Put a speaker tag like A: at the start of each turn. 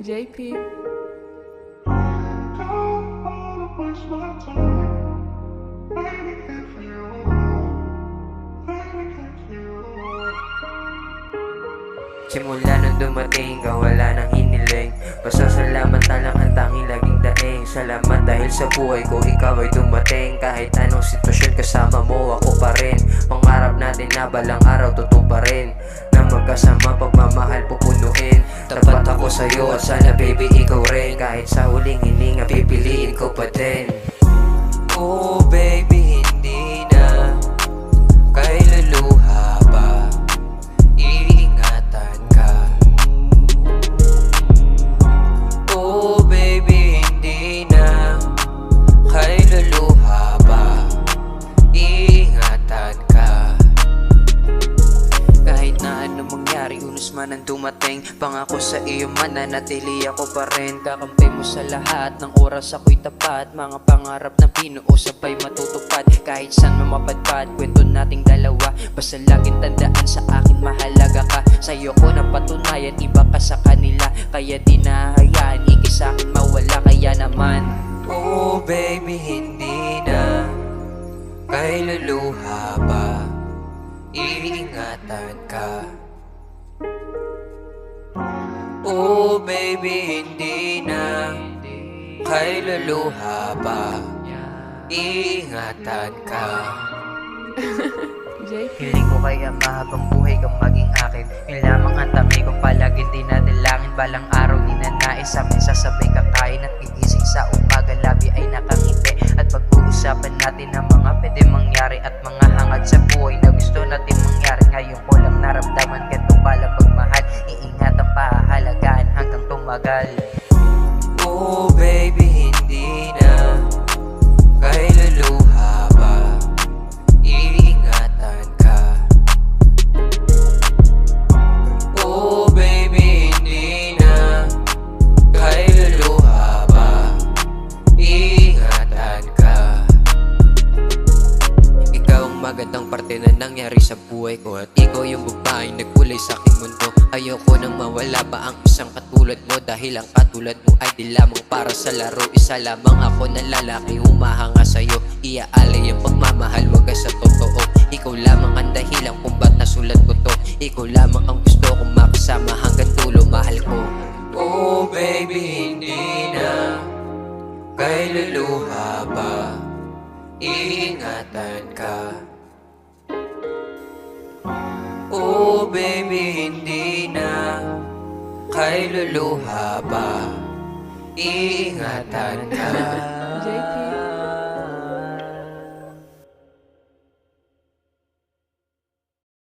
A: JP.
B: Simula nung dumating ka, wala nang hiniling. Basta salamat na lang ang tanging laging daing. Salamat dahil sa buhay ko, ikaw ay dumating. Kahit anong sitwasyon kasama mo, ako pa rin. Pangarap natin na balang araw tutuparin, na magkasama pagmamahal pupunuin. Tapat ako sa'yo at sana baby ikaw rin. Kahit sa huling hininga pipiliin ko pa din. Oh baby, hindi na kay luluha pa, iingatan ka. Oh baby, hindi na kay luluha pa, iingatan ka. Kahit na ano mangyari, unos man ang dumating, pangako sa iyo mananatili ako pa rin. Kakampi mo sa lahat ng oras, ako'y tapat. Mga pangarap na binuo sabay matutupad. Kahit saan mamapadpad, kwento nating dalawa. Basta laging tandaan sa akin mahalaga ka. Sa'yo ko napatunayan, iba ka sa kanila. Kaya di nahayaan, ikay sa'kin mawala. Kaya naman, oh baby, hindi na kay luluha pa, iingatan ka. Oh baby, hindi na kay luluha pa, iingatan ka.
A: JP.
B: Hiling ko kay Ama habang buhay kang maging akin. Yun lamang ang tamay ko palagi dinadalangin. Balang araw ninanais amin sasabay kakain at gigising sa umaga, labi ay nakangiti. At pag-uusapan natin ang mga pwede mangyari at mga hangad sa buhay na gusto natin mangyari. Ngayon ko lang naramdaman ganito pala pagmahal. Iingatan pahahalagaan hanggang tumagal. Oh baby, hindi na kay luluha pa, iingatan ka. Oh baby, hindi na kay luluha pa, iingatan ka. Ikaw ang magandang parte na nangyari sa buhay ko, at ikaw yung babaeng nagkulay sa aking mundo. Ayoko nang mawala pa ang isang katulad mo, dahil ang katulad mo ay di lamang para sa laro. Isa lamang ako na lalaki humahanga sa'yo. Iaalay ang pagmamahal, wag ka sa totoo. Ikaw lamang ang dahilan kung ba't nasulat ko to. Ikaw lamang ang gusto kong makasama hanggang dulo, mahal ko. Oh baby, hindi na kay luluha pa, iingatan ka. Oh baby, hindi na kay luluha pa, iingatan ka.
A: JP.